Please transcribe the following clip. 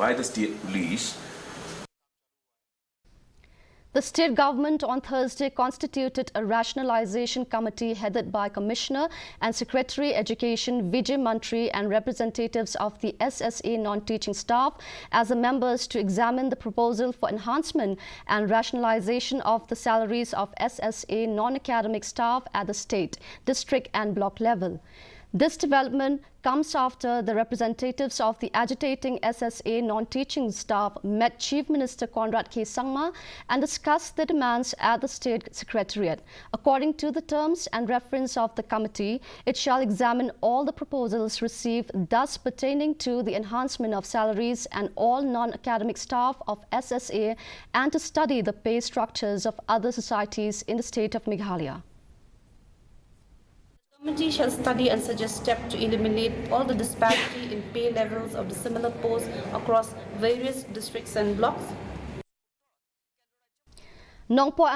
by the state police. The state government on Thursday constituted a rationalisation committee headed by Commissioner and Secretary Education Vijay Mantri and representatives of the SSA non-teaching staff as the members to examine the proposal for enhancement and rationalisation of the salaries of SSA non-academic staff at the state, district and block level. This development comes after the representatives of the agitating SSA non-teaching staff met Chief Minister Conrad K. Sangma and discussed the demands at the State Secretariat. According to the terms and reference of the committee, it shall examine all the proposals received thus pertaining to the enhancement of salaries and all non-academic staff of SSA and to study the pay structures of other societies in the state of Meghalaya. The committee shall study and suggest steps to eliminate all the disparity in pay levels of the similar posts across various districts and blocks. Nongpo